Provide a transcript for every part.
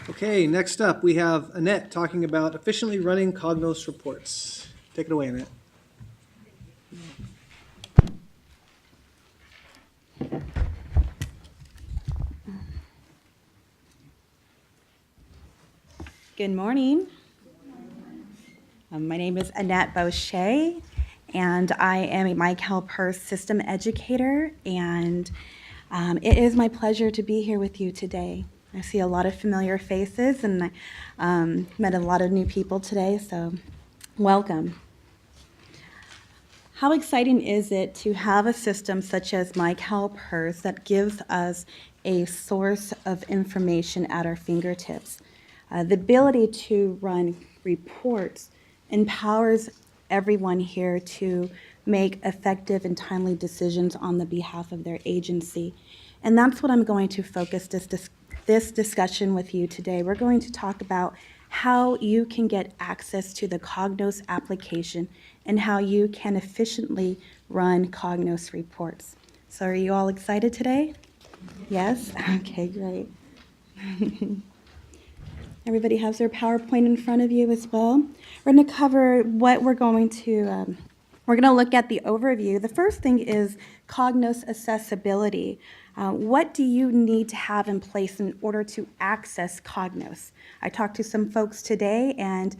Okay, next up, we have Annette talking about efficiently running Cognos reports. Take it away, Annette. Good morning. My name is Annette Boucher, and I am a CalPERS system educator, and it is my pleasure to be here with you today. I see a lot of familiar faces, and I met a lot of new people today, so welcome. How exciting is it to have a system such as CalPERS that gives us a source of information at our fingertips? The ability to run reports empowers everyone here to make effective and timely decisions on the behalf of their agency. And that's what I'm going to focus this discussion with you today. We're going to talk about how you can get access to the Cognos application and how you can efficiently run Cognos reports. So are you all excited today? Yes? Okay, great. Everybody has their PowerPoint in front of you as well. We're going to cover what we're going to look at the overview. The first thing is Cognos accessibility. What do you need to have in place in order to access Cognos? I talked to some folks today, and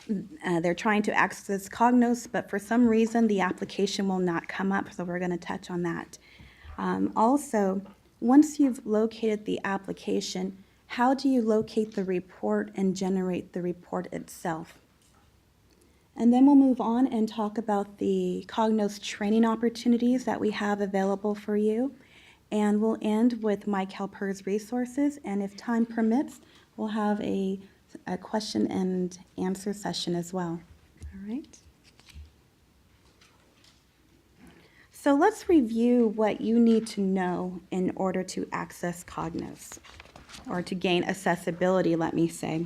they're trying to access Cognos, but for some reason the application will not come up, so we're going to touch on that. Also, once you've located the application, how do you locate the report and generate the report itself? And then we'll move on and talk about the Cognos training opportunities that we have available for you. And we'll end with CalPERS resources, and if time permits, we'll have a question and answer session as well. All right. So let's review what you need to know in order to access Cognos, or to gain accessibility, let me say.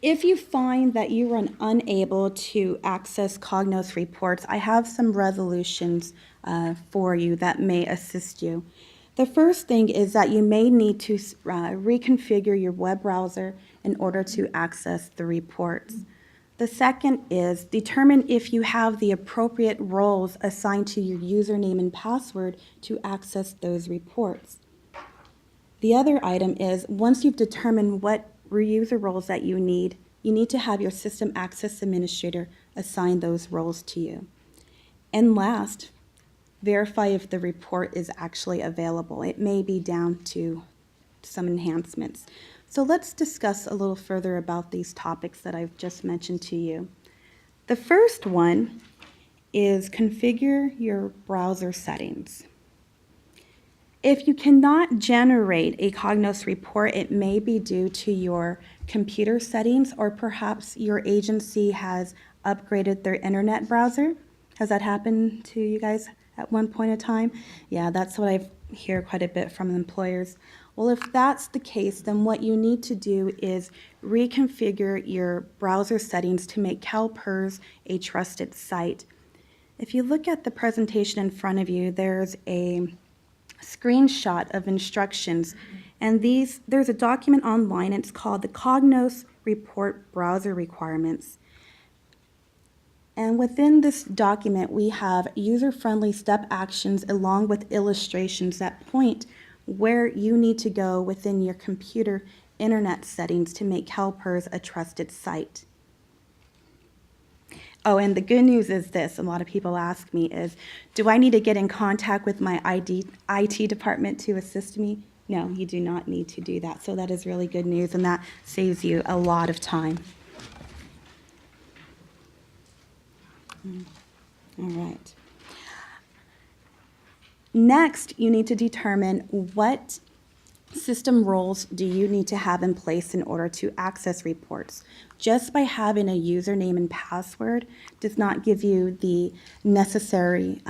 If you find that you are unable to access Cognos reports, I have some resolutions for you that may assist you. The first thing is that you may need to reconfigure your web browser in order to access the reports. The second is determine if you have the appropriate roles assigned to your username and password to access those reports. The other item is, once you've determined what user roles that you need to have your system access administrator assign those roles to you. And last, verify if the report is actually available. It may be down to some enhancements. So let's discuss a little further about these topics that I've just mentioned to you. The first one is configure your browser settings. If you cannot generate a Cognos report, it may be due to your computer settings, or perhaps your agency has upgraded their internet browser. Has that happened to you guys at one point in time? Yeah, that's what I hear quite a bit from employers. Well, if that's the case, then what you need to do is reconfigure your browser settings to make CalPERS a trusted site. If you look at the presentation in front of you, there's a screenshot of instructions, and there's a document online. It's called the Cognos Report Browser Requirements. And within this document, we have user-friendly step actions along with illustrations that point where you need to go within your computer internet settings to make CalPERS a trusted site. Oh, and the good news is this, a lot of people ask me is, do I need to get in contact with my IT department to assist me? No, you do not need to do that. So that is really good news, and that saves you a lot of time. All right. Next, you need to determine what system roles do you need to have in place in order to access reports. Just by having a username and password does not give you the necessary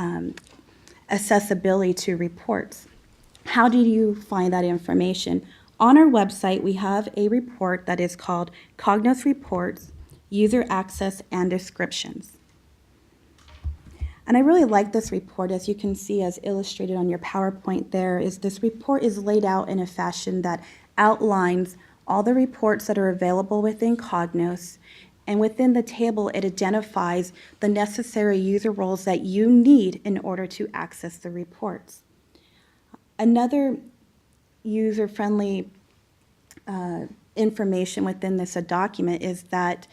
accessibility to reports. How do you find that information? On our website, we have a report that is called Cognos Reports, User Access and Descriptions. And I really like this report. As you can see, as illustrated on your PowerPoint there, is this report is laid out in a fashion that outlines all the reports that are available within Cognos, and within the table, it identifies the necessary user roles that you need in order to access the reports. Another user-friendly information within this document is that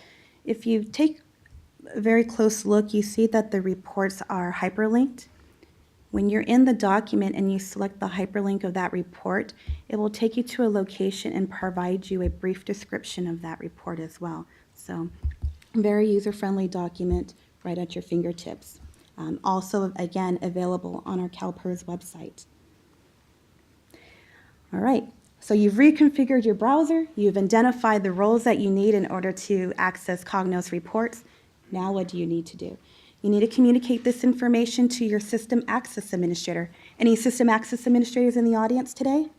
if you take a very close look, you see that the reports are hyperlinked. When you're in the document and you select the hyperlink of that report, it will take you to a location and provide you a brief description of that report as well. So, very user-friendly document right at your fingertips. Also, again, available on our CalPERS website. All right, so you've reconfigured your browser, you've identified the roles that you need in order to access Cognos reports. Now what do you need to do? You need to communicate this information to your system access administrator. Any system access administrators in the audience today?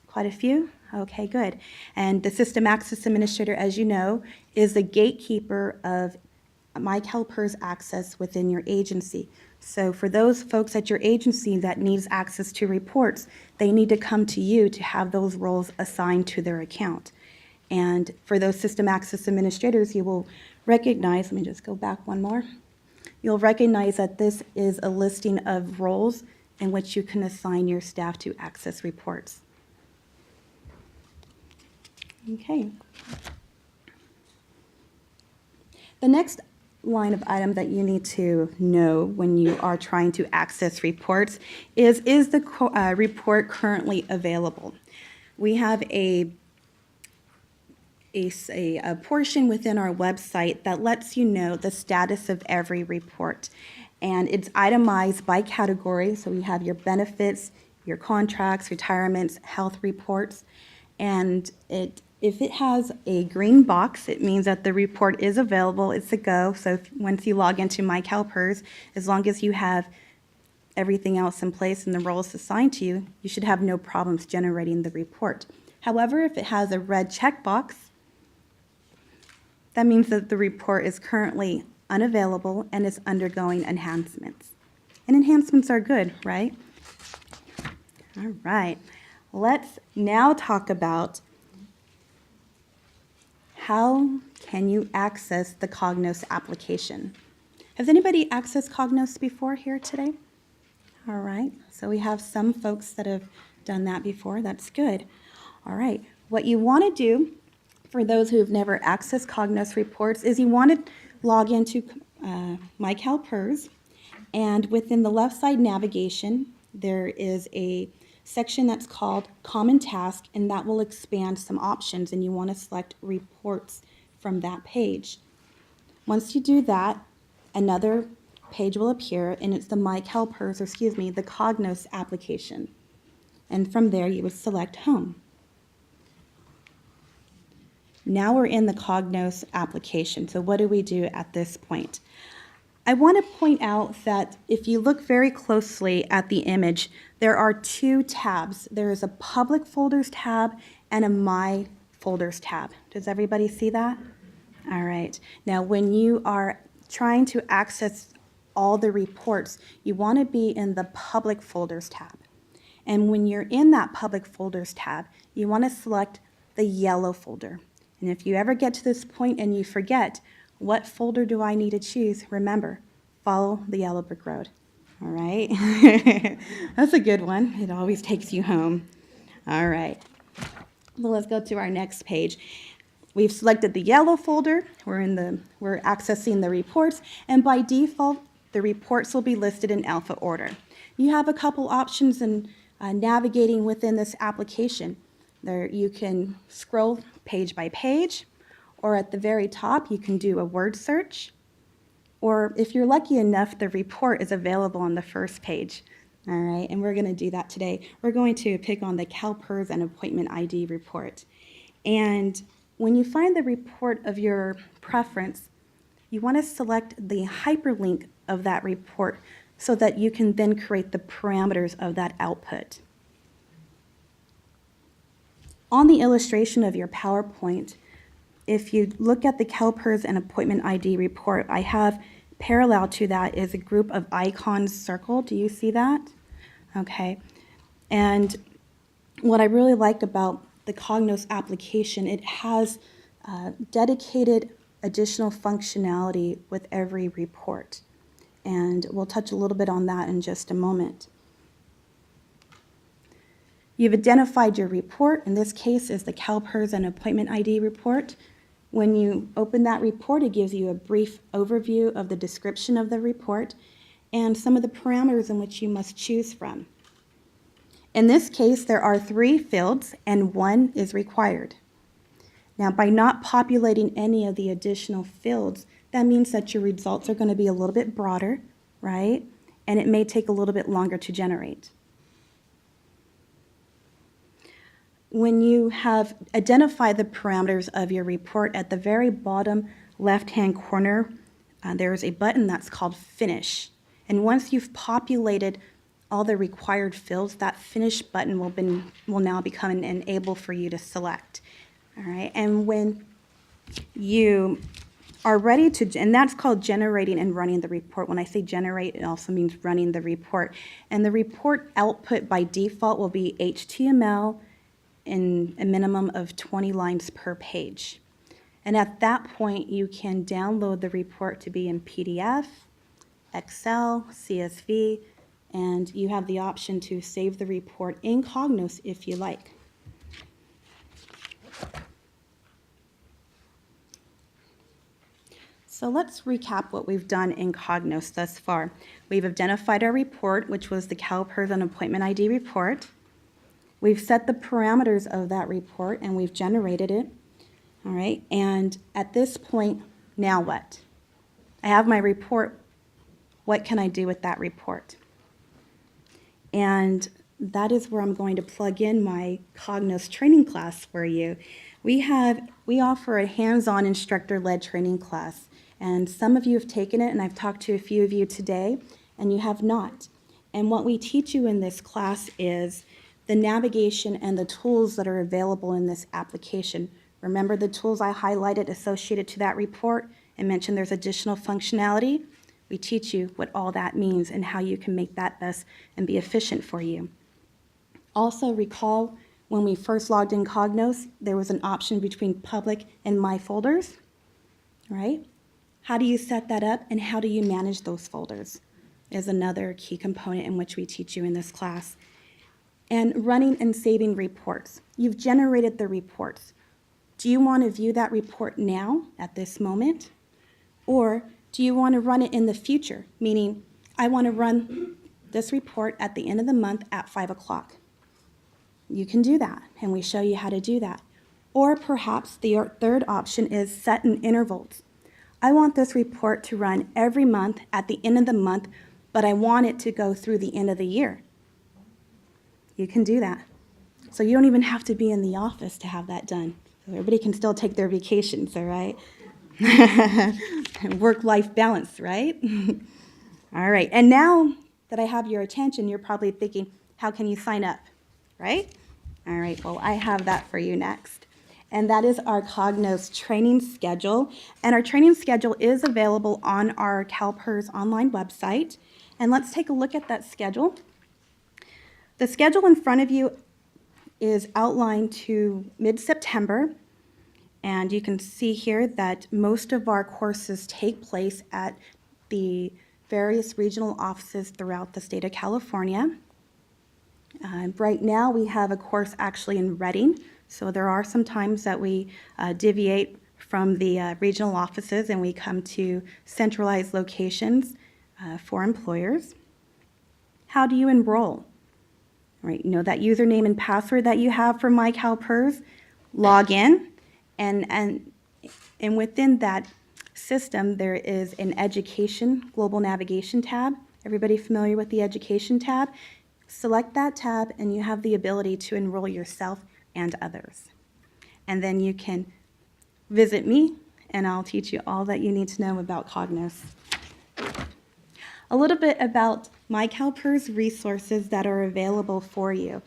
Quite a few? Okay, good. And the system access administrator, as you know, is the gatekeeper of CalPERS access within your agency. So for those folks at your agency that needs access to reports, they need to come to you to have those roles assigned to their account. And for those system access administrators, you will recognize, let me just go back one more. You'll recognize that this is a listing of roles in which you can assign your staff to access reports. Okay. The next line of item that you need to know when you are trying to access reports is the report currently available? We have a portion within our website that lets you know the status of every report. And it's itemized by category, so we have your benefits, your contracts, retirements, health reports. And if it has a green box, it means that the report is available, it's a go. So once you log into CalPERS, as long as you have everything else in place and the roles assigned to you, you should have no problems generating the report. However, if it has a red checkbox, that means that the report is currently unavailable and is undergoing enhancements. And enhancements are good, right? All right. Let's now talk about how can you access the Cognos application. Has anybody accessed Cognos before here today? All right. So we have some folks that have done that before. That's good. All right. What you want to do, for those who have never accessed Cognos reports, is you want to log into CalPERS, and within the left side navigation, there is a section that's called Common Task, and that will expand some options, and you want to select Reports from that page. Once you do that, another page will appear, and it's the the Cognos application. And from there, you would select Home. Now we're in the Cognos application. So what do we do at this point? I want to point out that if you look very closely at the image, there are two tabs. There is a Public Folders tab and a My Folders tab. Does everybody see that? All right. Now, when you are trying to access all the reports, you want to be in the Public Folders tab. And when you're in that Public Folders tab, you want to select the yellow folder. And if you ever get to this point and you forget, what folder do I need to choose? Remember, follow the yellow brick road. All right? That's a good one. It always takes you home. All right. Well, let's go to our next page. We've selected the yellow folder. We're accessing the reports, and by default, the reports will be listed in alpha order. You have a couple options in navigating within this application. There, you can scroll page by page, or at the very top, you can do a word search, or if you're lucky enough, the report is available on the first page. All right, and we're going to do that today. We're going to pick on the CalPERS and Appointment ID report. And when you find the report of your preference, you want to select the hyperlink of that report so that you can then create the parameters of that output. On the illustration of your PowerPoint, if you look at the CalPERS and Appointment ID report, I have parallel to that is a group of icons circled. Do you see that? Okay. And what I really liked about the Cognos application, it has dedicated additional functionality with every report. And we'll touch a little bit on that in just a moment. You've identified your report. In this case is the CalPERS and appointment ID report. When you open that report, it gives you a brief overview of the description of the report and some of the parameters in which you must choose from. In this case, there are 3 fields and 1 is required. Now, by not populating any of the additional fields, that means that your results are going to be a little bit broader, right? And it may take a little bit longer to generate. When you have identified the parameters of your report, at the very bottom left-hand corner, there's a button that's called Finish. And once you've populated all the required fields, that Finish button will now become an enable for you to select. All right, and when you are ready to, and that's called generating and running the report. When I say generate, it also means running the report. And the report output by default will be HTML in a minimum of 20 lines per page. And at that point, you can download the report to be in PDF, Excel, CSV, and you have the option to save the report in Cognos if you like. So let's recap what we've done in Cognos thus far. We've identified our report, which was the CalPERS and appointment ID report. We've set the parameters of that report and we've generated it. All right, and at this point, now what? I have my report. What can I do with that report? And that is where I'm going to plug in my Cognos training class for you. We offer a hands-on instructor-led training class, and some of you have taken it, and I've talked to a few of you today, and you have not. And what we teach you in this class is the navigation and the tools that are available in this application. Remember the tools I highlighted associated to that report and mentioned there's additional functionality? We teach you what all that means and how you can make that best and be efficient for you. Also recall when we first logged in Cognos, there was an option between public and my folders, right? How do you set that up and how do you manage those folders is another key component in which we teach you in this class. And running and saving reports. You've generated the reports. Do you want to view that report now at this moment? Or do you want to run it in the future? Meaning, I want to run this report at the end of the month at 5 o'clock. You can do that, and we show you how to do that. Or perhaps the third option is set in intervals. I want this report to run every month at the end of the month, but I want it to go through the end of the year. You can do that. So you don't even have to be in the office to have that done. So everybody can still take their vacations, all right? Work-life balance, right? All right, and now that I have your attention, you're probably thinking, how can you sign up, right? All right, well, I have that for you next. And that is our Cognos training schedule. And our training schedule is available on our CalPERS online website. And let's take a look at that schedule. The schedule in front of you is outlined to mid-September. And you can see here that most of our courses take place at the various regional offices throughout the state of California. Right now we have a course actually in Redding, so there are some times that we deviate from the regional offices and we come to centralized locations for employers. How do you enroll? Right, you know that username and password that you have for My CalPERS, log in, and within that system there is an education global navigation tab. Everybody familiar with the education tab? Select that tab and you have the ability to enroll yourself and others. And then you can visit me and I'll teach you all that you need to know about Cognos. A little bit about My CalPERS resources that are available for you.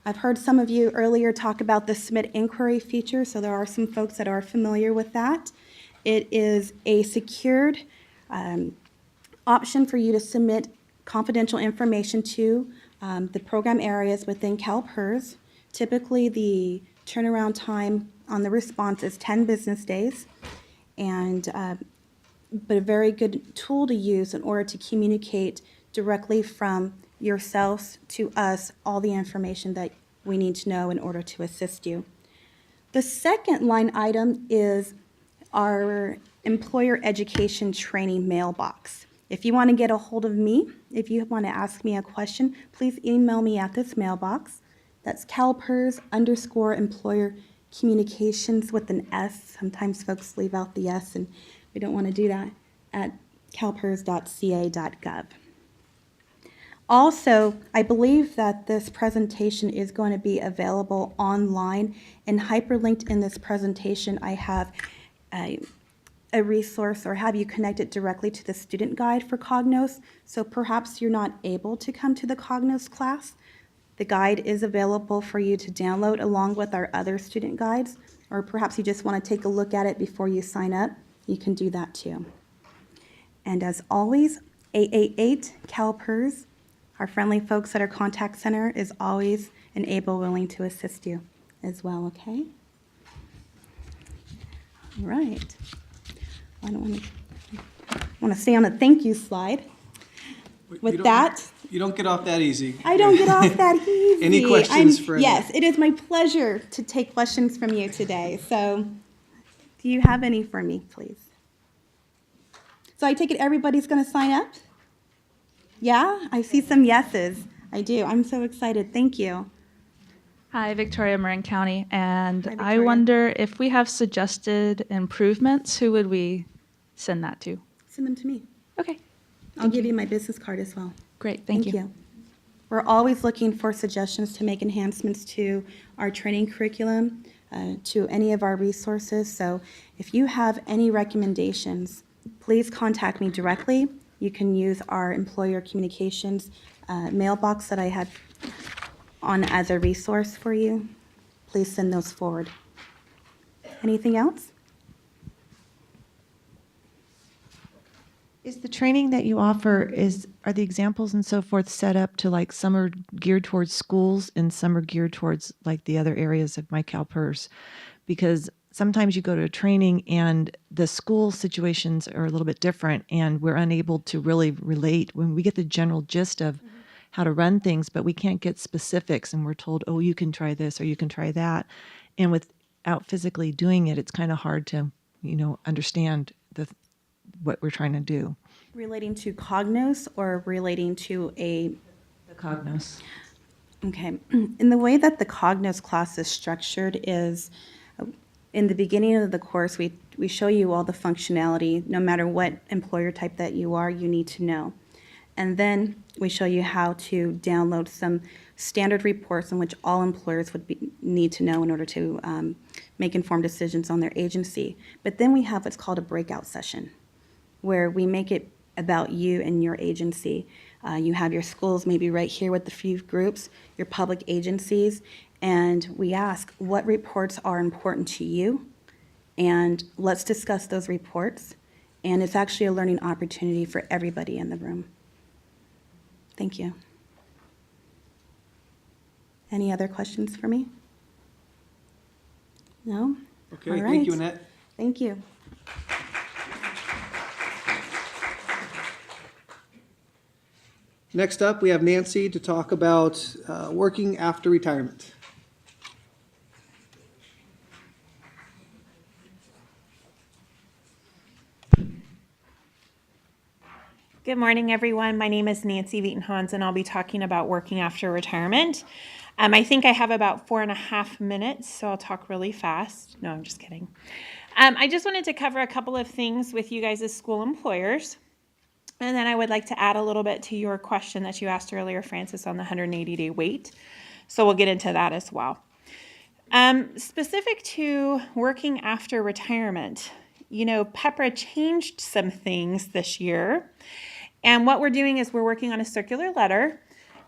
I've heard some of you earlier talk about the submit inquiry feature, so there are some folks that are familiar with that. It is a secured option for you to submit confidential information to the program areas within CalPERS Typically, the turnaround time on the response is 10 business days, and but a very good tool to use in order to communicate directly from yourselves to us all the information that we need to know in order to assist you. The second line item is our employer education training mailbox. If you want to get a hold of me, if you want to ask me a question, please email me at this mailbox. That's CalPERS_employer communications with an S. Sometimes folks leave out the S, and we don't want to do that, at calpers.ca.gov. Also, I believe that this presentation is going to be available online, and hyperlinked in this presentation, I have a resource, or have you connected directly to the student guide for Cognos. So perhaps you're not able to come to the Cognos class. The guide is available for you to download along with our other student guides, or perhaps you just want to take a look at it before you sign up. You can do that too. And as always, 888 CalPERS, our friendly folks at our contact center, is always and able, willing to assist you as well, okay? All right. I want to stay on the thank you slide. With that, you don't get off that easy. I don't get off that easy. Any questions for Annette? Yes, it is my pleasure to take questions from you today. So do you have any for me, please? So I take it everybody's going to sign up? Yeah, I see some yeses. I do. I'm so excited. Thank you. Hi, Victoria, Marin County, and Hi, I Victoria. wonder if we have suggested improvements, who would we send that to? Send them to me. Okay, I'll give you my business card as well. great, thank you. We're always looking for suggestions to make enhancements to our training curriculum, to any of our resources. So if you have any recommendations, please contact me directly. You can use our employer communications mailbox that I had on as a resource for you. Please send those forward. Anything else? Is the training that you offer, are the examples and so forth set up to, like, some are geared towards schools and some are geared towards like the other areas of my CalPERS? Because sometimes you go to a training and the school situations are a little bit different and we're unable to really relate when we get the general gist of how to run things, but we can't get specifics and we're told, oh, you can try this or you can try that. And without physically doing it, it's kind of hard to, understand what we're trying to do. Relating to Cognos or relating to The Cognos. Okay. In the way that the Cognos class is structured is, in the beginning of the course, we show you all the functionality. No matter what employer type that you are, you need to know. And then we show you how to download some standard reports in which all employers would need to know in order to make informed decisions on their agency. But then we have what's called a breakout session, where we make it about you and your agency. You have your schools maybe right here with the few groups, your public agencies, and we ask what reports are important to you, and let's discuss those reports. And it's actually a learning opportunity for everybody in the room. Thank you. Any other questions for me? No? Okay, All thank right. you, Annette. Thank you. Next up, we have Nancy to talk about working after retirement. Good morning, everyone. My name is Nancy Vietenhans, and I'll be talking about working after retirement. I think I have about 4.5 minutes, so I'll talk really fast. No, I'm just kidding. I just wanted to cover a couple of things with you guys as school employers, and then I would like to add a little bit to your question that you asked earlier, Francis, on the 180-day wait. So we'll get into that as well. Specific to working after retirement, PEPRA changed some things this year. And what we're doing is we're working on a circular letter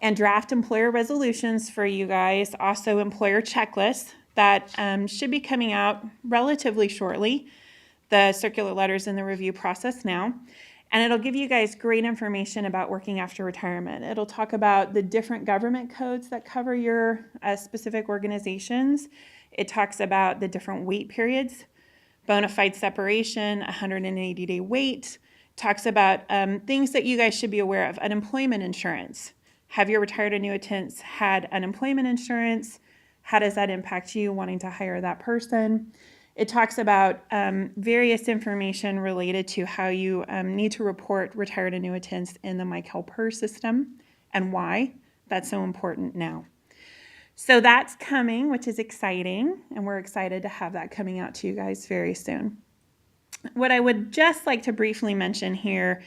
and draft employer resolutions for you guys, also employer checklists that should be coming out relatively shortly. The circular letter's in the review process now. And it'll give you guys great information about working after retirement. It'll talk about the different government codes that cover your specific organizations. It talks about the different wait periods, bona fide separation, 180-day wait. Talks about things that you guys should be aware of. Unemployment insurance. Have your retired annuitants had unemployment insurance? How does that impact you wanting to hire that person? It talks about various information related to how you need to report retired annuitants in the CalPERS system and why that's so important now. So that's coming, which is exciting, and we're excited to have that coming out to you guys very soon. What I would just like to briefly mention here,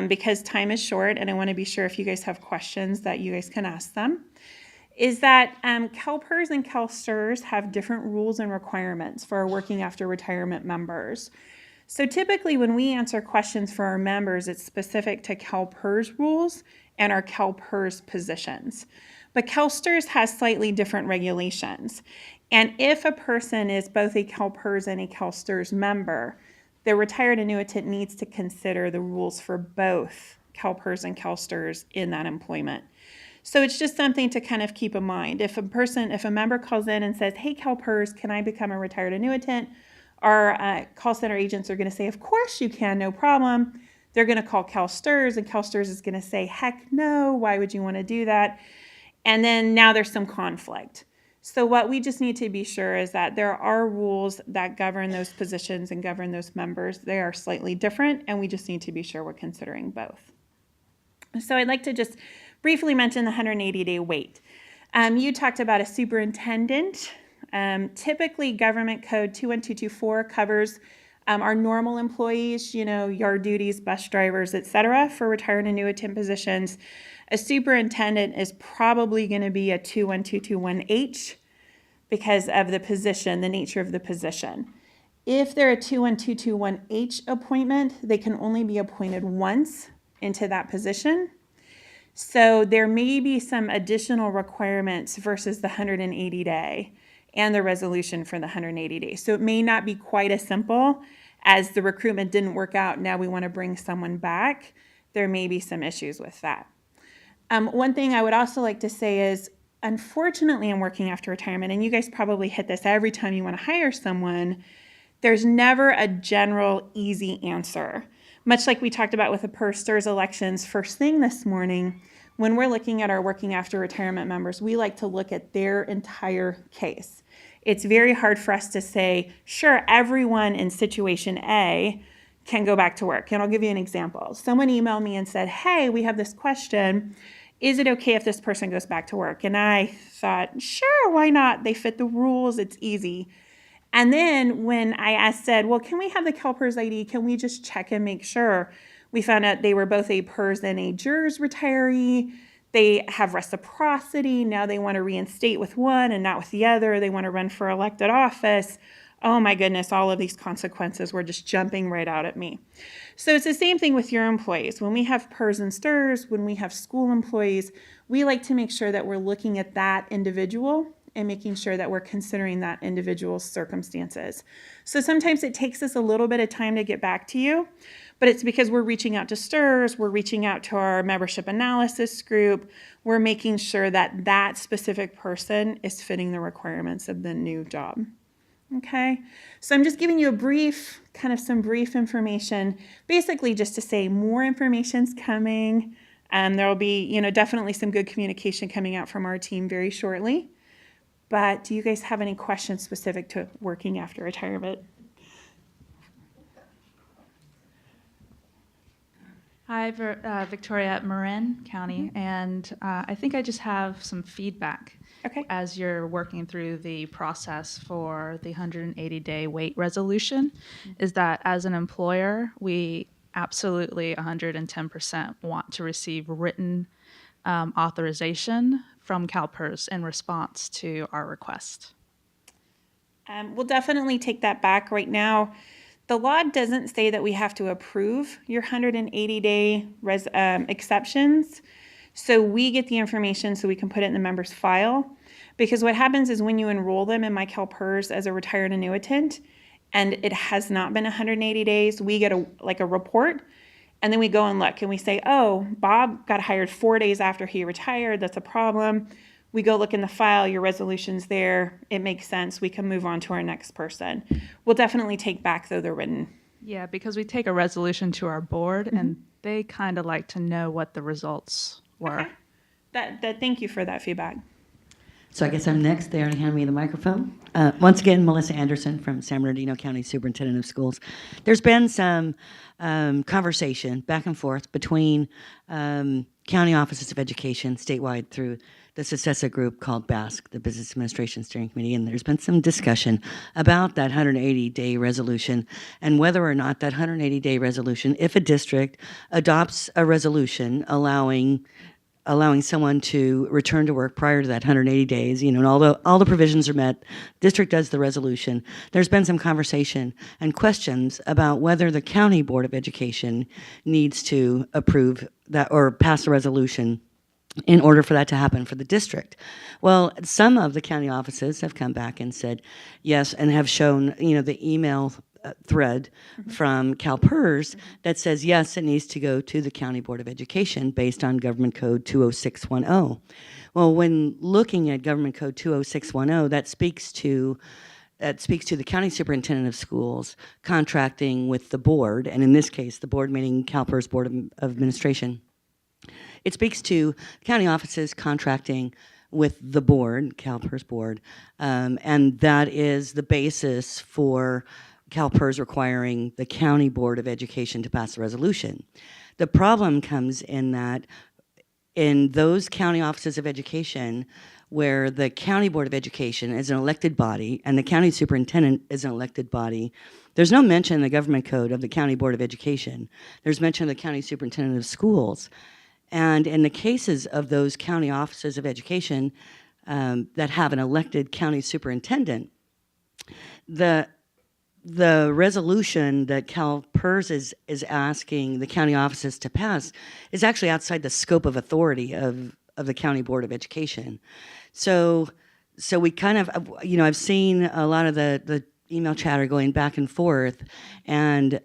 because time is short and I want to be sure if you guys have questions that you guys can ask them, is that CalPERS and CalSTRS have different rules and requirements for our working after retirement members. So typically when we answer questions for our members, it's specific to CalPERS rules and our CalPERS positions. But CalSTRS has slightly different regulations. And if a person is both a CalPERS and a CalSTRS member, the retired annuitant needs to consider the rules for both CalPERS and CalSTRS in that employment. So it's just something to kind of keep in mind. If a member calls in and says, hey, CalPERS, can I become a retired annuitant? Our call center agents are going to say, of course you can, no problem. They're going to call CalSTRS, and CalSTRS is going to say, heck no, why would you want to do that? And then now there's some conflict. So what we just need to be sure is that there are rules that govern those positions and govern those members. They are slightly different, and we just need to be sure we're considering both. So I'd like to just briefly mention the 180-day wait. You talked about a superintendent. Typically, Government Code 21224 covers our normal employees, yard duties, bus drivers, etc. for retired annuitant positions. A superintendent is probably going to be a 21221H because of the position, the nature of the position. If they're a 21221H appointment, they can only be appointed once into that position. So there may be some additional requirements versus the 180-day and the resolution for the 180 days. So it may not be quite as simple as the recruitment didn't work out, now we want to bring someone back. There may be some issues with that. One thing I would also like to say is, unfortunately, in working after retirement, and you guys probably hit this every time you want to hire someone, there's never a general easy answer. Much like we talked about with the PERS-STRS elections first thing this morning, when we're looking at our working after retirement members, we like to look at their entire case. It's very hard for us to say, sure, everyone in situation A can go back to work. And I'll give you an example. Someone emailed me and said, hey, we have this question. Is it okay if this person goes back to work? And I thought, sure, why not? They fit the rules. It's easy. And then when I said, well, can we have the CalPERS ID? Can we just check and make sure? We found out they were both a PERS and a JERS retiree. They have reciprocity. Now they want to reinstate with one and not with the other. They want to run for elected office. Oh my goodness, all of these consequences were just jumping right out at me. So it's the same thing with your employees. When we have PERS and STRS, when we have school employees, we like to make sure that we're looking at that individual and making sure that we're considering that individual's circumstances. So sometimes it takes us a little bit of time to get back to you, but it's because we're reaching out to STRS, we're reaching out to our membership analysis group, we're making sure that that specific person is fitting the requirements of the new job. Okay, so I'm just giving you some brief information, basically just to say more information's coming. There will be, definitely some good communication coming out from our team very shortly. But do you guys have any questions specific to working after retirement? Hi, Victoria at Marin County, and I think I just have some feedback. Okay. As you're working through the process for the 180-day wait resolution, is that as an employer, we absolutely 110% want to receive written authorization from CalPERS in response to our request. We'll definitely take that back. Right now, the law doesn't say that we have to approve your 180-day exceptions. So we get the information so we can put it in the member's file. Because what happens is when you enroll them in CalPERS as a retired annuitant, and it has not been 180 days, we get a report, And then we go and look and we say, oh, Bob got hired 4 days after he retired. That's a problem. We go look in the file, your resolution's there. It makes sense. We can move on to our next person. We'll definitely take back, though, the written. Yeah, because we take a resolution to our board and they kind of like to know what the results were. Okay. Thank you for that feedback. So I guess I'm next. They already handed me the microphone. Once again, Melissa Anderson from San Bernardino County Superintendent of Schools. There's been some conversation back and forth between county offices of education statewide through the successor group called BASC, the Business Administration Steering Committee, and there's been some discussion about that 180-day resolution and whether or not that 180-day resolution, if a district adopts a resolution allowing someone to return to work prior to that 180 days, and all the provisions are met, district does the resolution. There's been some conversation and questions about whether the County Board of Education needs to approve that or pass a resolution in order for that to happen for the district. Well, some of the county offices have come back and said yes, and have shown, the email thread from CalPERS that says, yes, it needs to go to the County Board of Education based on Government Code 20610. Well, when looking at Government Code 20610, that speaks to the county superintendent of schools contracting with the board, and in this case, the board meaning CalPERS Board of Administration. It speaks to county offices contracting with the board, CalPERS board, and that is the basis for CalPERS requiring the County Board of Education to pass a resolution. The problem comes in that in those county offices of education where the County Board of Education is an elected body and the county superintendent is an elected body, there's no mention in the government code of the County Board of Education. There's mention of the county superintendent of schools. And in the cases of those county offices of education that have an elected county superintendent, the resolution that CalPERS is asking the county offices to pass is actually outside the scope of authority of the County Board of Education. So we kind of, I've seen a lot of the email chatter going back and forth, and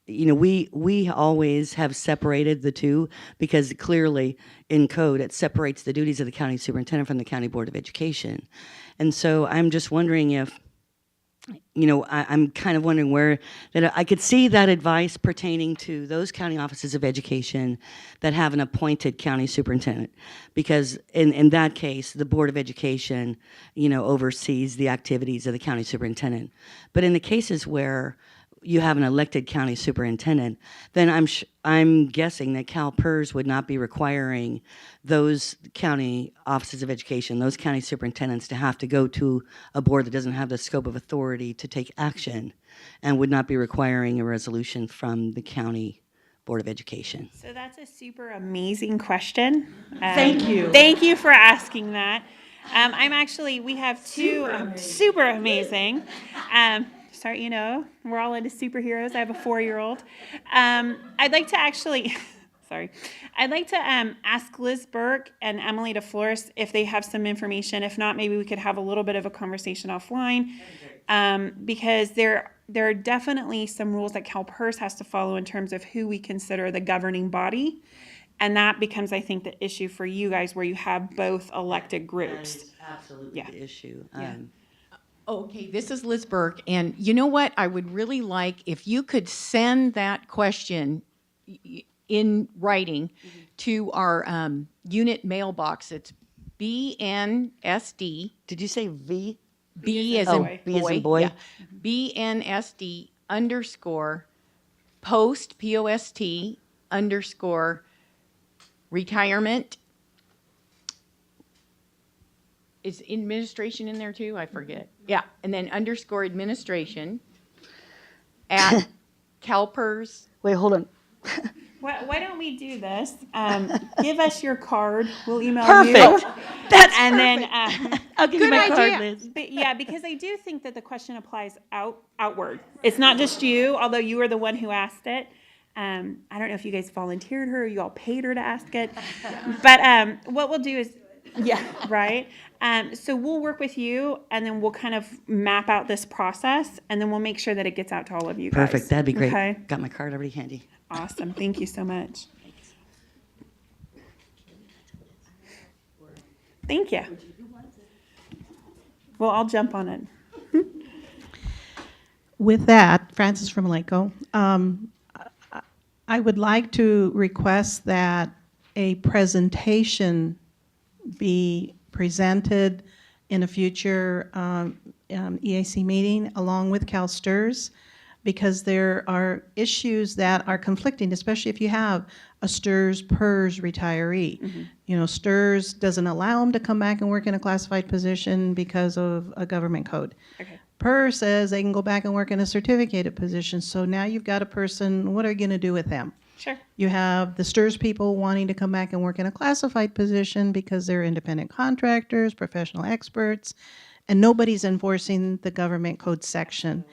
we always have separated the two because clearly in code it separates the duties of the county superintendent from the County Board of Education. And so I'm just wondering if, I'm kind of wondering where that I could see that advice pertaining to those county offices of education that have an appointed county superintendent, because in that case, the Board of Education, oversees the activities of the county superintendent. But in the cases where you have an elected county superintendent, then I'm guessing that CalPERS would not be requiring those county offices of education, those county superintendents, to have to go to a board that doesn't have the scope of authority to take action, and would not be requiring a resolution from the County Board of Education. So that's a super amazing question. Thank you. Thank you for asking that. We have two super amazing. Sorry, we're all into superheroes. I have a 4-year-old. I'd like to ask Liz Burke and Emily DeFlores if they have some information. If not, maybe we could have a little bit of a conversation offline, because there are definitely some rules that CalPERS has to follow in terms of who we consider the governing body. And that becomes, I think, the issue for you guys where you have both elected groups. That is absolutely the issue. Yeah. Okay, this is Liz Burke, and you know what? I would really like if you could send that question in writing to our unit mailbox. It's BNSD. Did you say V? B as in in boy. B as in boy? Yeah. BNSD _ post, POST _ retirement. Is administration in there too? I forget. Yeah, and then _ administration at CalPERS. Wait, hold on. Why don't we do this? Give us your card. We'll email Perfect. you. That's And perfect. then, I'll give you Good my idea. card, Liz. but yeah, because I do think that the question applies outward. It's not just you, although you are the one who asked it. I don't know if you guys volunteered her or you all paid her to ask it. But what we'll do is, yeah, right? So we'll work with you, and then we'll kind of map out this process, and then we'll make sure that it gets out to all of you guys. Perfect. That'd be great. Okay. Got my card already handy. Awesome. Thank you so much. Thank you. Well, I'll jump on it. With that, Francis from Laco, I would like to request that a presentation be presented in a future EAC meeting along with CalSTRS, because there are issues that are conflicting, especially if you have a STRS PERS retiree. You know, STRS doesn't allow them to come back and work in a classified position because of a government code. Okay. PERS says they can go back and work in a certificated position. So now you've got a person, what are you going to do with them? Sure. You have the STRS people wanting to come back and work in a classified position because they're independent contractors, professional experts, and nobody's enforcing the government code section.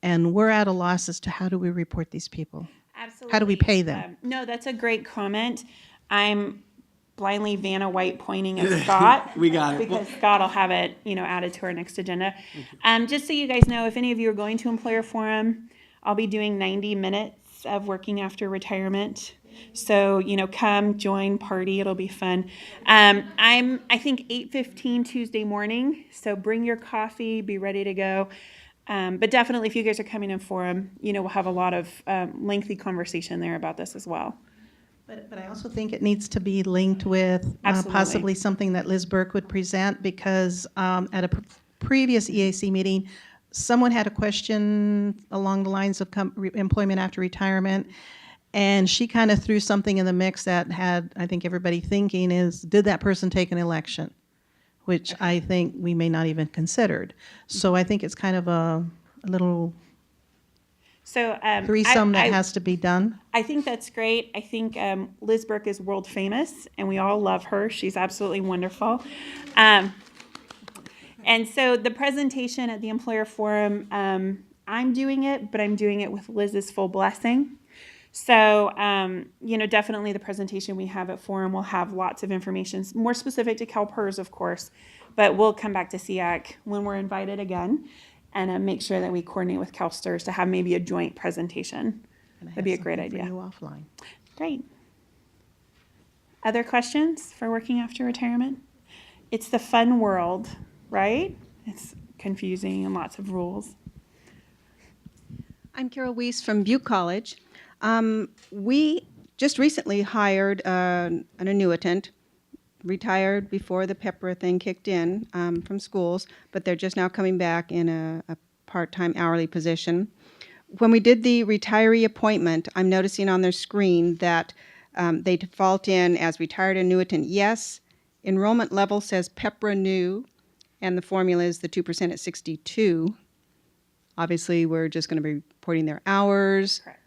And we're at a loss as to how do we report these people? Absolutely. How do we pay them? No, that's a great comment. I'm blindly Vanna White pointing at Scott. We got it. Because Scott will have it, added to our next agenda. Just so you guys know, if any of you are going to Employer Forum, I'll be doing 90 minutes of working after retirement. So, come, join, party. It'll be fun. I think 8:15 Tuesday morning. So bring your coffee, be ready to go. But definitely, if you guys are coming in forum, we'll have a lot of lengthy conversation there about this as well. But I also think it needs to be linked with Absolutely. possibly something that Liz Burke would present, because at a previous EAC meeting, someone had a question along the lines of employment after retirement, and she kind of threw something in the mix that had, I think, everybody thinking is, did that person take an election? Which I think we may not even considered. So I think it's kind of a little So threesome that has to be done. I think that's great. I think Liz Burke is world famous, and we all love her. She's absolutely wonderful. And so the presentation at the Employer Forum, I'm doing it, but I'm doing it with Liz's full blessing. So, definitely the presentation we have at Forum will have lots of information, more specific to CalPERS, of course, but we'll come back to SEAC when we're invited again and make sure that we coordinate with CalSTRS to have maybe a joint presentation. That'd be a great idea. For you offline. Great. Other questions for working after retirement? It's the fun world, right? It's confusing and lots of rules. I'm Carol Weiss from Butte College. We just recently hired an annuitant, retired before the PEPRA thing kicked in from schools, but they're just now coming back in a part-time hourly position. When we did the retiree appointment, I'm noticing on their screen that they default in as retired annuitant, yes. Enrollment level says PEPRA new, and the formula is the 2% at 62. Obviously, we're just going to be reporting their hours. Correct.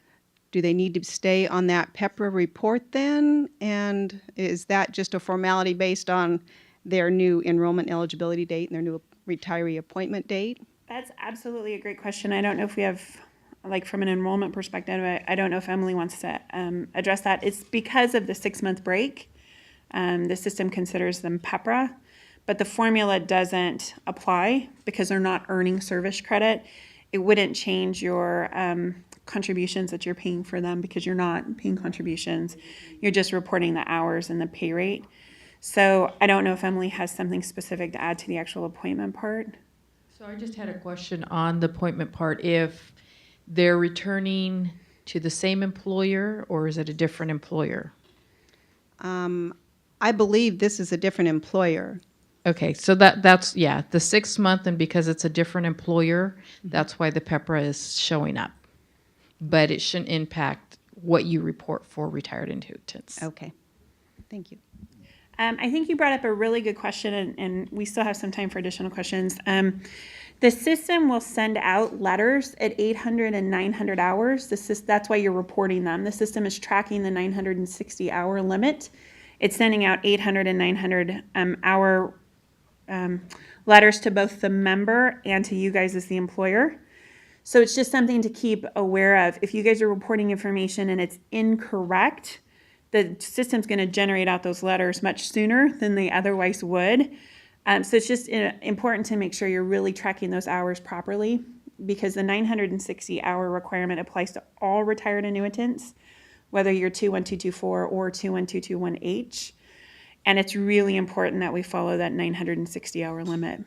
Do they need to stay on that PEPRA report then? And is that just a formality based on their new enrollment eligibility date and their new retiree appointment date? That's absolutely a great question. I don't know if we have, from an enrollment perspective, I don't know if Emily wants to address that. It's because of the 6-month break. The system considers them PEPRA, but the formula doesn't apply because they're not earning service credit. It wouldn't change your contributions that you're paying for them because you're not paying contributions. You're just reporting the hours and the pay rate. So I don't know if Emily has something specific to add to the actual appointment part. So I just had a question on the appointment part. If they're returning to the same employer, or is it a different employer? I believe this is a different employer. Okay, so that's the 6 month, and because it's a different employer, that's why the PEPRA is showing up. But it shouldn't impact what you report for retired annuitants. Okay, thank you. I think you brought up a really good question, and we still have some time for additional questions. The system will send out letters at 800 and 900 hours. That's why you're reporting them. The system is tracking the 960-hour limit. It's sending out 800 and 900 hour letters to both the member and to you guys as the employer. So it's just something to keep aware of. If you guys are reporting information and it's incorrect, the system's going to generate out those letters much sooner than they otherwise would. So it's just important to make sure you're really tracking those hours properly, because the 960-hour requirement applies to all retired annuitants, whether you're 21224 or 21221H. And it's really important that we follow that 960-hour limit.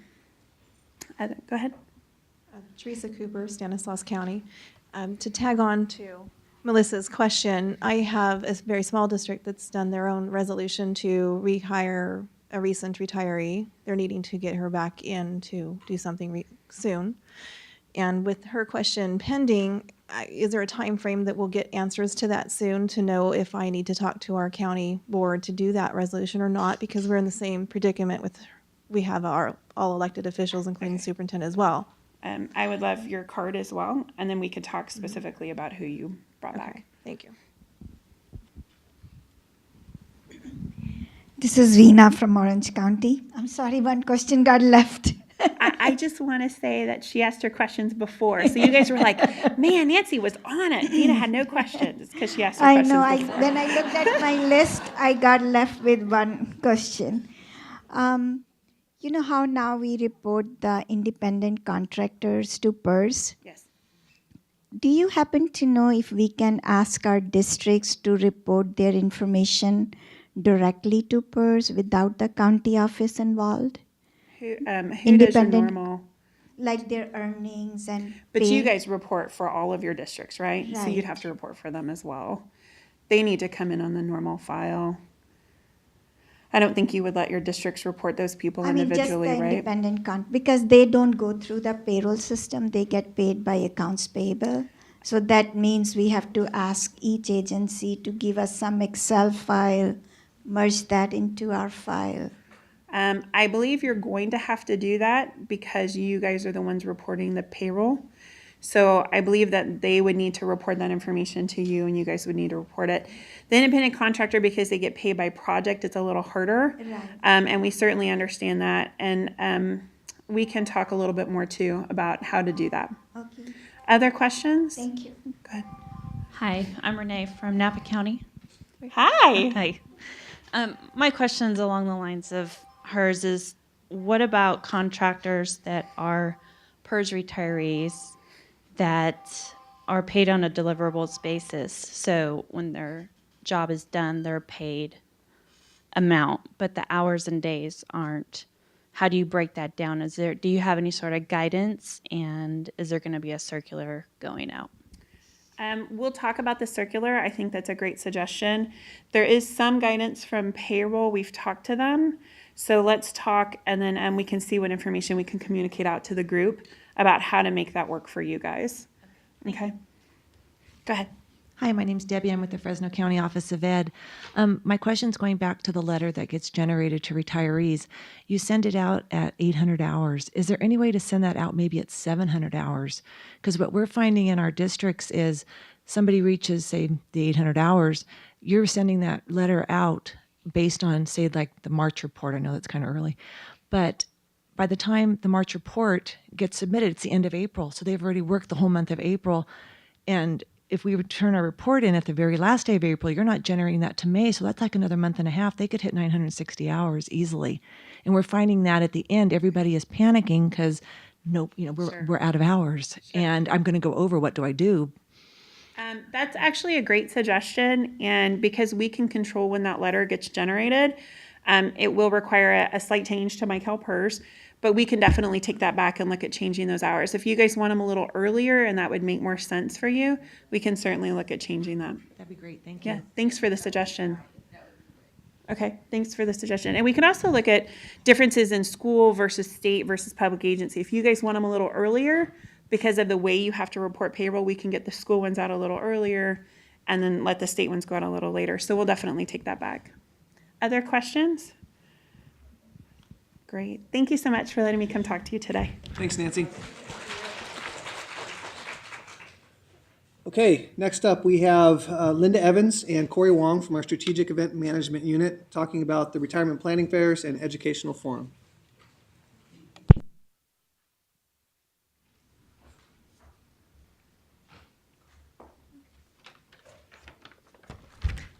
Go ahead. Teresa Cooper, Stanislaus County. To tag on to Melissa's question, I have a very small district that's done their own resolution to rehire a recent retiree. They're needing to get her back in to do something soon. And with her question pending, is there a time frame that we'll get answers to that soon to know if I need to talk to our county board to do that resolution or not? Because we're in the same predicament with, we have our all elected officials, including the superintendent as well. I would love your card as well, and then we could talk specifically about who you brought back. Thank you. This is Veena from Orange County. I'm sorry, one question got left. I just want to say that she asked her questions before, so you guys were like, "Man, Nancy was on it. Veena had no questions because she asked her questions before." When I looked at my list, I got left with one question. You know how now we report the independent contractors to PERS? Yes. Do you happen to know if we can ask our districts to report their information directly to PERS without the county office involved? Who does your Independent. normal? Like their earnings and But pay? you guys report for all of your districts, right? So you'd have to report for them as well. They need to come in on the normal file. I don't think you would let your districts report those people individually, just the right? independent because they don't go through the payroll system. They get paid by accounts payable. So that means we have to ask each agency to give us some Excel file, merge that into our file. I believe you're going to have to do that because you guys are the ones reporting the payroll. So I believe that they would need to report that information to you and you guys would need to report it. The independent contractor, because they get paid by project, it's a little harder. Right. And we certainly understand that. And we can talk a little bit more too about how to do that. Okay. Other questions? Thank you. Go ahead. Hi, I'm Renee from Napa County. Hi. Hi. My question's along the lines of hers is, what about contractors that are PERS retirees that are paid on a deliverables basis? So when their job is done, they're paid amount, but the hours and days aren't. How do you break that down? Do you have any sort of guidance, and is there going to be a circular going out? We'll talk about the circular. I think that's a great suggestion. There is some guidance from payroll. We've talked to them. So let's talk, and then we can see what information we can communicate out to the group about how to make that work for you guys. Okay. Go ahead. Hi, my name's Debbie. I'm with the Fresno County Office of Ed. My question's going back to the letter that gets generated to retirees. You send it out at 800 hours. Is there any way to send that out maybe at 700 hours? Because what we're finding in our districts is somebody reaches, say, the 800 hours, you're sending that letter out based on, say, like the March report. I know that's kind of early. But by the time the March report gets submitted, it's the end of April. So they've already worked the whole month of April. And if we return our report in at the very last day of April, you're not generating that to May. So that's like another month and a half. They could hit 960 hours easily. And we're finding that at the end, everybody is panicking because we're out of hours. Sure. And I'm going to go over. What do I do? That's actually a great suggestion. And because we can control when that letter gets generated, it will require a slight change to my CalPERS, but we can definitely take that back and look at changing those hours. If you guys want them a little earlier and that would make more sense for you, we can certainly look at changing that. That'd be great. Thank you. Yeah, thanks for the suggestion. Okay, thanks for the suggestion. And we can also look at differences in school versus state versus public agency. If you guys want them a little earlier, because of the way you have to report payroll, we can get the school ones out a little earlier and then let the state ones go out a little later. So we'll definitely take that back. Other questions? Great. Thank you so much for letting me come talk to you today. Thanks, Nancy. Okay, next up we have Linda Evans and Corey Wong from our Strategic Event Management Unit talking about the retirement planning fairs and educational forum.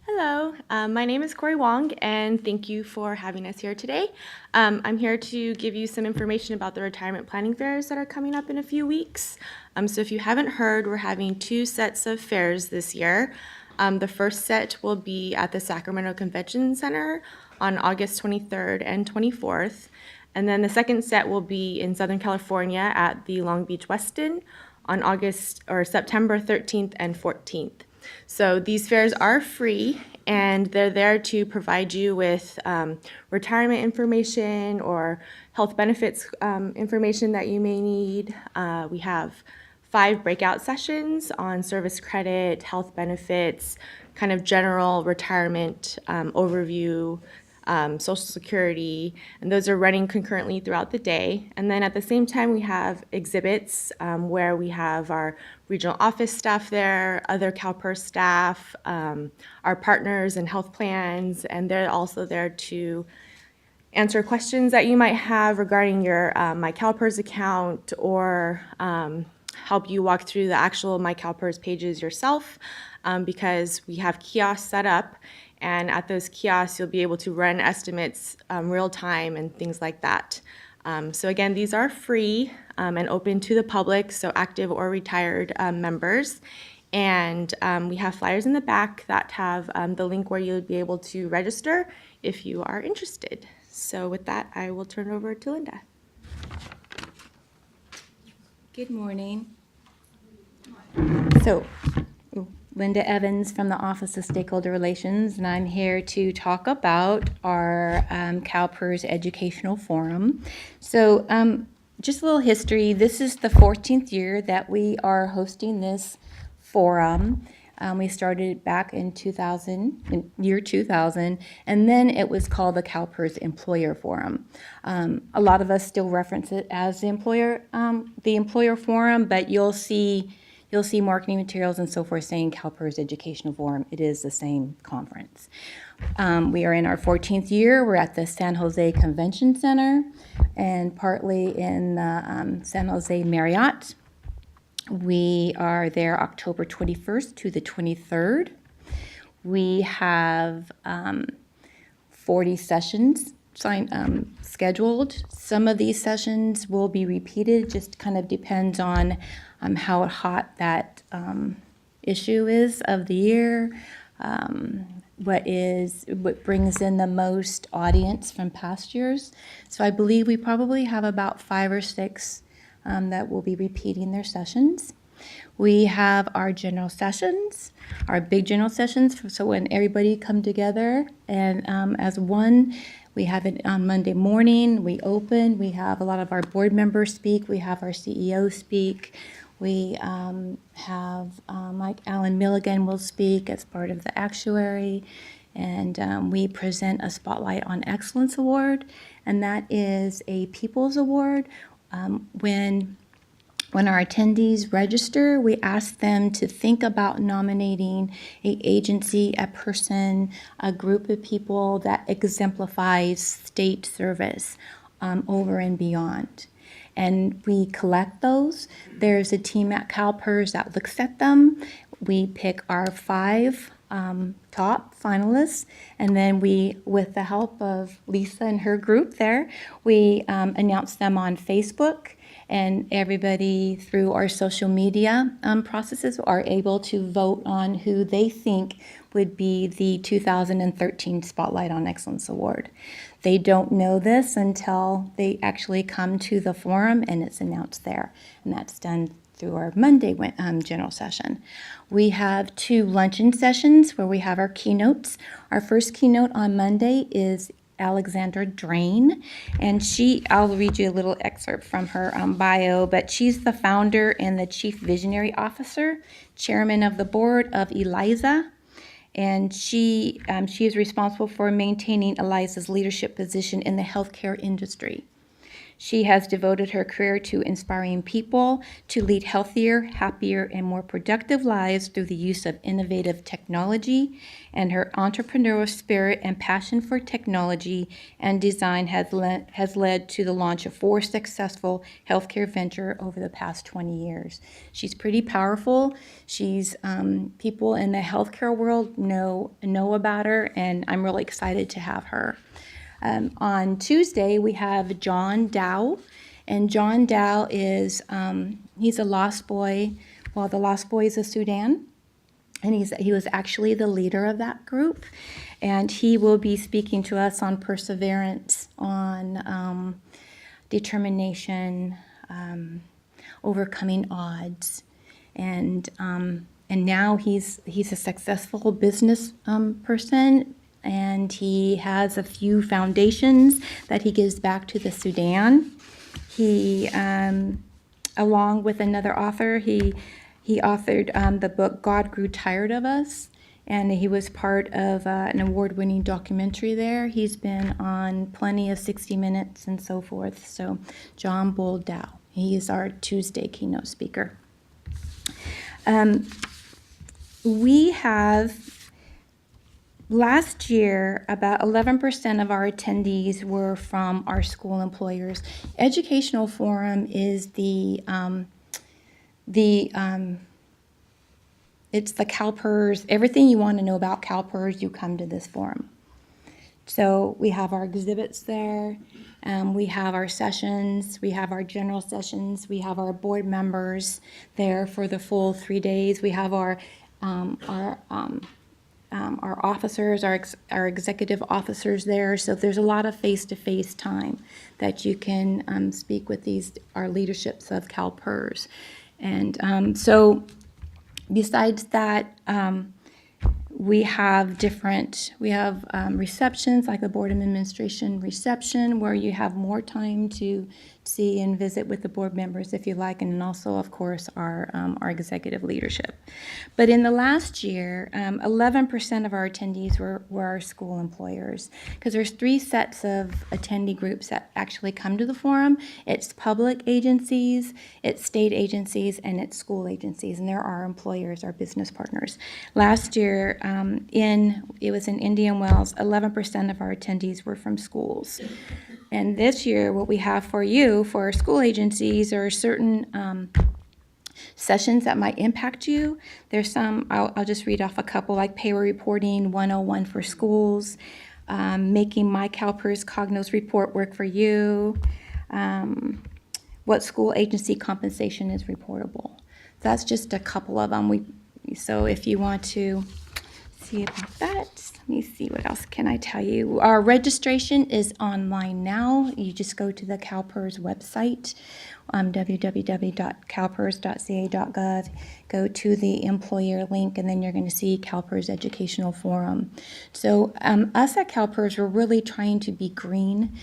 Hello, my name is Corey Wong, and thank you for having us here today. I'm here to give you some information about the retirement planning fairs that are coming up in a few weeks. So if you haven't heard, we're having 2 sets of fairs this year. The first set will be at the Sacramento Convention Center on August 23rd and 24th. And then the second set will be in Southern California at the Long Beach Westin on September 13th and 14th. So these fairs are free, and they're there to provide you with retirement information or health benefits information that you may need. We have 5 breakout sessions on service credit, health benefits, kind of general retirement overview, Social Security, and those are running concurrently throughout the day. And then at the same time, we have exhibits where we have our regional office staff there, other CalPERS staff, our partners and health plans, and they're also there to answer questions that you might have regarding your My CalPERS account, or help you walk through the actual My CalPERS pages yourself, because we have kiosks set up, and at those kiosks you'll be able to run estimates real time and things like that. So again, these are free and open to the public, so active or retired members. And we have flyers in the back that have the link where you'll be able to register if you are interested. So with that, I will turn it over to Linda. Good morning. So, Linda Evans from the Office of Stakeholder Relations, and I'm here to talk about our CalPERS Educational Forum. So, just a little history. This is the 14th year that we are hosting this forum. We started back in year 2000, and then it was called the CalPERS Employer Forum. A lot of us still reference it as the Employer Forum, but you'll see marketing materials and so forth saying CalPERS Educational Forum. It is the same conference. We are in our 14th year. We're at the San Jose Convention Center and partly in the San Jose Marriott. We are there October 21st to the 23rd. We have 40 sessions scheduled. Some of these sessions will be repeated, just kind of depends on how hot that issue is of the year, what brings in the most audience from past years. So I believe we probably have about 5 or 6 that will be repeating their sessions. We have our general sessions, our big general sessions, so when everybody come together and as one. We have it on Monday morning. We open. We have a lot of our board members speak. We have our CEO speak. We have Mike Alan Milligan will speak as part of the actuary. And we present a Spotlight on Excellence Award. And that is a People's Award. When our attendees register, we ask them to think about nominating an agency, a person, a group of people that exemplifies state service over and beyond. And we collect those. There's a team at CalPERS that looks at them. We pick our 5 top finalists, and then we, with the help of Lisa and her group there, we announce them on Facebook. And everybody through our social media processes are able to vote on who they think would be the 2013 Spotlight on Excellence Award. They don't know this until they actually come to the forum and it's announced there. And that's done through our Monday general session. We have 2 luncheon sessions where we have our keynotes. Our first keynote on Monday is Alexandra Drain, and I'll read you a little excerpt from her bio, but she's the founder and the chief visionary officer, chairman of the board of ELIZA, and she is responsible for maintaining ELIZA's leadership position in the healthcare industry. She has devoted her career to inspiring people to lead healthier, happier, and more productive lives through the use of innovative technology, and her entrepreneurial spirit and passion for technology and design has led to the launch of 4 successful healthcare ventures over the past 20 years. She's pretty powerful. She's people in the healthcare world know about her, and I'm really excited to have her. On Tuesday, we have John Dow, and John Dow is, he's a lost boy. Well, the lost boys of Sudan, And he was actually the leader of that group. And he will be speaking to us on perseverance, on determination, overcoming odds. And now he's a successful business person, and he has a few foundations that he gives back to the Sudan. He, along with another author, he authored the book God Grew Tired of Us, and he was part of an award-winning documentary there. He's been on plenty of 60 Minutes and so forth. So John Boldow, he is our Tuesday keynote speaker. We have, last year, about 11% of our attendees were from our school employers. Educational Forum is it's the CalPERS, everything you want to know about CalPERS, you come to this forum. So we have our exhibits there, we have our sessions, we have our general sessions, we have our board members there for the full 3 days. We have our officers, our executive officers there. So there's a lot of face-to-face time that you can speak with our leaderships of CalPERS. And so besides that, we have receptions, like the Board of Administration reception, where you have more time to see and visit with the board members if you like, and also, of course, our executive leadership. But in the last year, 11% of our attendees were our school employers, because there's 3 sets of attendee groups that actually come to the forum. It's public agencies, it's state agencies, and it's school agencies, and they're our employers, our business partners. Last year, it was in Indian Wells, 11% of our attendees were from schools. And this year, what we have for you, for our school agencies, are certain sessions that might impact you. There's some, I'll just read off a couple, like Payroll Reporting 101 for schools, Making My CalPERS Cognos Report Work for You, What School Agency Compensation is Reportable. That's just a couple of them. So if you want to see about that, let me see, what else can I tell you? Our registration is online now. You just go to the CalPERS website, www.calpers.ca.gov, go to the employer link, and then you're going to see CalPERS Educational Forum. So us at CalPERS, we're really trying to be green,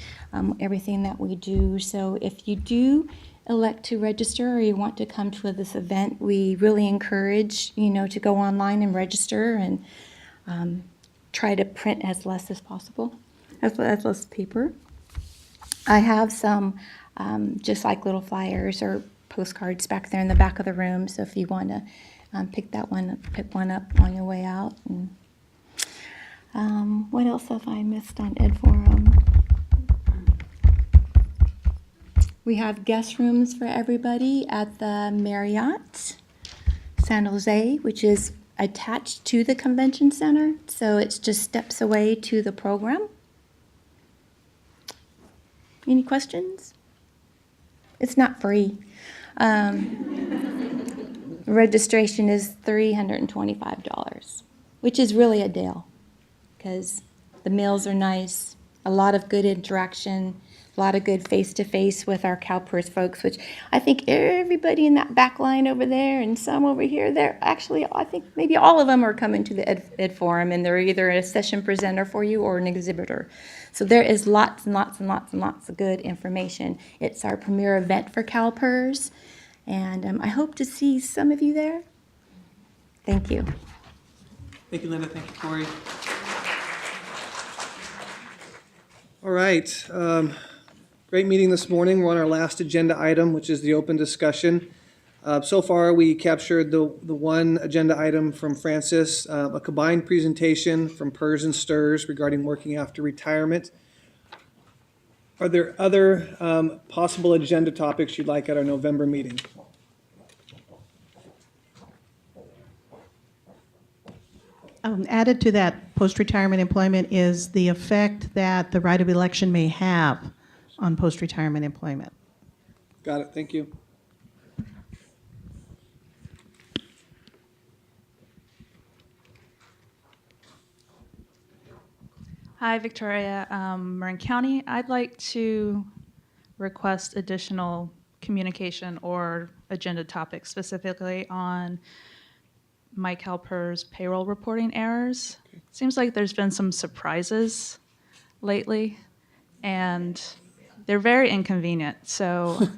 everything that we do. So if you do elect to register or you want to come to this event, we really encourage, to go online and register and try to print as less as possible, as less paper. I have some just like little flyers or postcards back there in the back of the room, so if you want to pick one up on your way out. And, what else have I missed on Ed Forum? We have guest rooms for everybody at the Marriott San Jose, which is attached to the convention center, so it's just steps away to the program. Any questions? It's not free. Registration is $325, which is really a deal, because the meals are nice, a lot of good interaction, a lot of good face-to-face with our CalPERS folks, which I think everybody in that back line over there and some over here, they're actually, I think maybe all of them are coming to the Ed Forum, and they're either a session presenter for you or an exhibitor. So there is lots and lots and lots and lots of good information. It's our premier event for CalPERS, and I hope to see some of you there. Thank you. Thank you, Linda. Thank you, Corey. All right. Great meeting this morning. We're on our last agenda item, which is the open discussion. So far, we captured the one agenda item from Francis, a combined presentation from PERS and STRS regarding working after retirement. Are there other possible agenda topics you'd like at our November meeting? Added to that post-retirement employment is the effect that the right of election may have on post-retirement employment. Got it. Thank you. Hi, Victoria, Marin County. I'd like to request additional communication or agenda topics specifically on my CalPERS payroll reporting errors. Seems like there's been some surprises lately, and they're very inconvenient. So,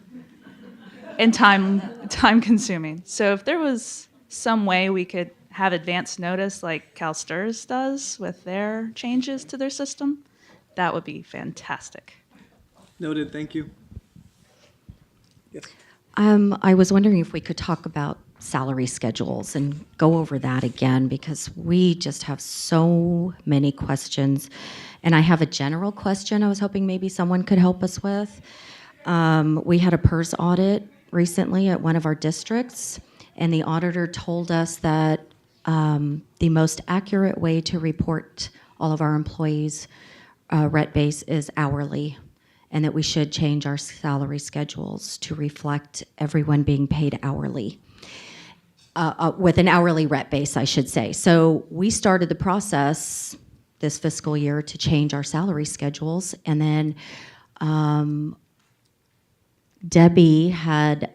and time consuming. So, if there was some way we could have advance notice like CalSTRS does with their changes to their system, that would be fantastic. Noted, thank you. Yes. I was wondering if we could talk about salary schedules and go over that again because we just have so many questions. And I have a general question I was hoping maybe someone could help us with. We had a PERS audit recently at one of our districts, and the auditor told us that the most accurate way to report all of our employees' rent base is hourly, and that we should change our salary schedules to reflect everyone being paid hourly, with an hourly rent base, I should say. So we started the process this fiscal year to change our salary schedules, and then Debbie had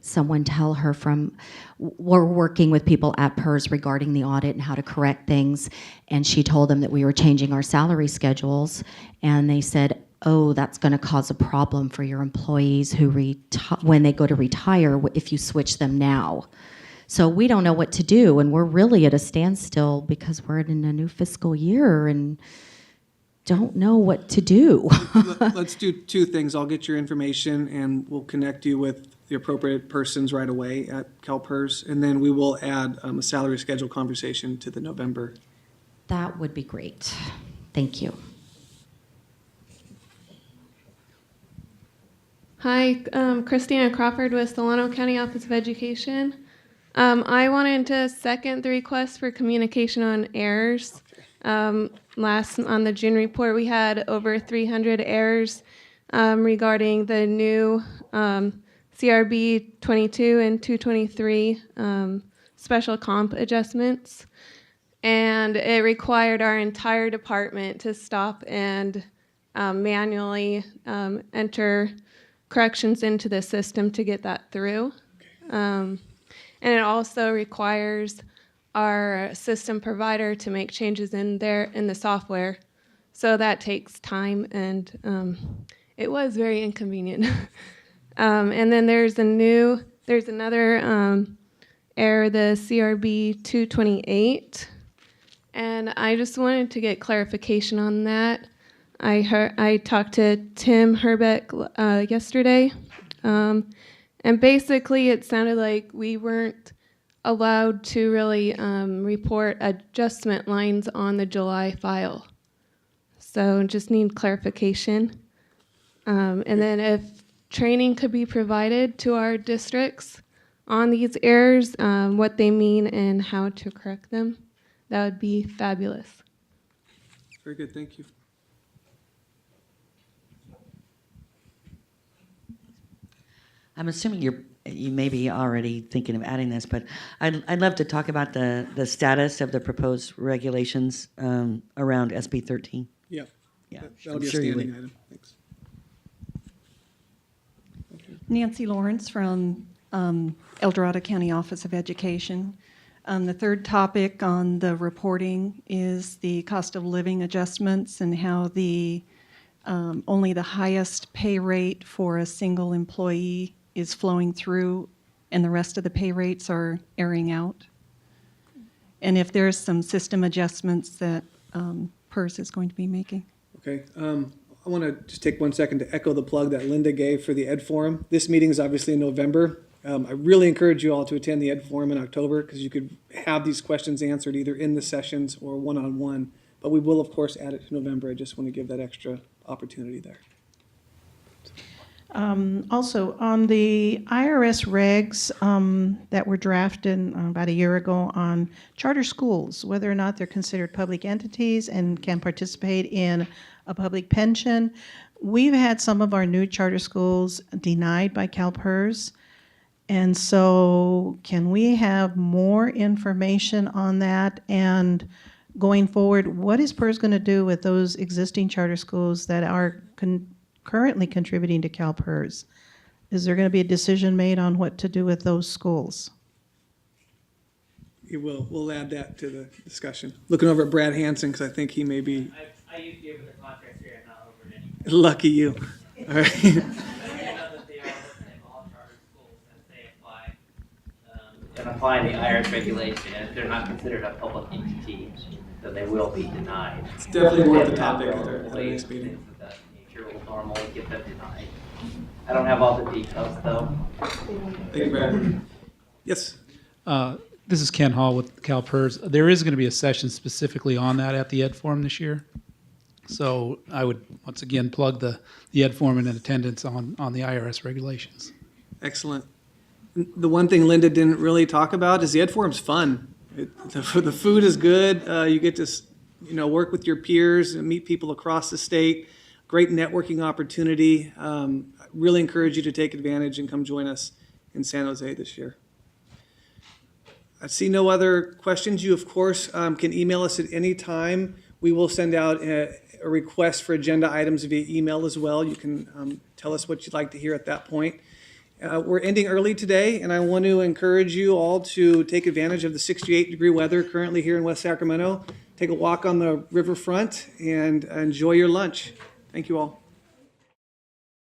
someone tell her we're working with people at PERS regarding the audit and how to correct things, and she told them that we were changing our salary schedules, and they said, oh, that's going to cause a problem for your employees who when they go to retire if you switch them now. So we don't know what to do, and we're really at a standstill because we're in a new fiscal year and don't know what to do. Let's do two things. I'll get your information and we'll connect you with the appropriate persons right away at CalPERS, and then we will add a salary schedule conversation to the November. That would be great. Thank you. Hi, Christina Crawford with Solano County Office of Education. I wanted to second the request for communication on errors. On the June report, we had over 300 errors regarding the new CRB 22 and 223 special comp adjustments. And it required our entire department to stop and manually enter corrections into the system to get that through. And it also requires our system provider to make changes in the software. So that takes time, and it was very inconvenient. And then there's another error, the CRB 228. And I just wanted to get clarification on that. I talked to Tim Herbeck yesterday, and basically it sounded like we weren't allowed to really report adjustment lines on the July file. So just need clarification. And then if training could be provided to our districts on these errors, what they mean and how to correct them, that would be fabulous. Very good, thank you. I'm assuming you may be already thinking of adding this, but I'd love to talk about the status of the proposed regulations around SB 13. Yeah, Yeah, that'll I'm be a sure you standing would. item. Thanks. Nancy Lawrence from El Dorado County Office of Education. The third topic on the reporting is the cost of living adjustments and how only the highest pay rate for a single employee is flowing through and the rest of the pay rates are airing out. And if there's some system adjustments that PERS is going to be making. Okay, I want to just take 1 second to echo the plug that Linda gave for the Ed Forum. This meeting is obviously in November. I really encourage you all to attend the Ed Forum in October because you could have these questions answered either in the sessions or one-on-one. But we will, of course, add it to November. I just want to give that extra opportunity there. Also, on the IRS regs that were drafted about a year ago on charter schools, whether or not they're considered public entities and can participate in a public pension, we've had some of our new charter schools denied by CalPERS. And so can we have more information on that and going forward, what is PERS going to do with those existing charter schools that are currently contributing to CalPERS? Is there going to be a decision made on what to do with those schools? We'll add that to the discussion. Looking over at Brad Hansen, because I think he may be. I used to be able to contract here and not over it anymore. Lucky you. All right. I know that they are looking at all charter schools as they apply and apply the IRS regulation. If they're not considered a public entity, then they will be denied. It's definitely worth the And topic that at will our next meeting. things of that nature will normally get them denied. I don't have all the details though. Thank you, Brad. Yes. This is Ken Hall with CalPERS. There is going to be a session specifically on that at the Ed Forum this year. So I would once again plug the Ed Forum and attendance on the IRS regulations. Excellent. The one thing Linda didn't really talk about is the Ed Forum's fun. The food is good. You get to work with your peers and meet people across the state. Great networking opportunity. Really encourage you to take advantage and come join us in San Jose this year. I see no other questions. You, of course, can email us at any time. We will send out a request for agenda items via email as well. You can tell us what you'd like to hear at that point. We're ending early today, and I want to encourage you all to take advantage of the 68-degree weather currently here in West Sacramento. Take a walk on the riverfront and enjoy your lunch. Thank you all.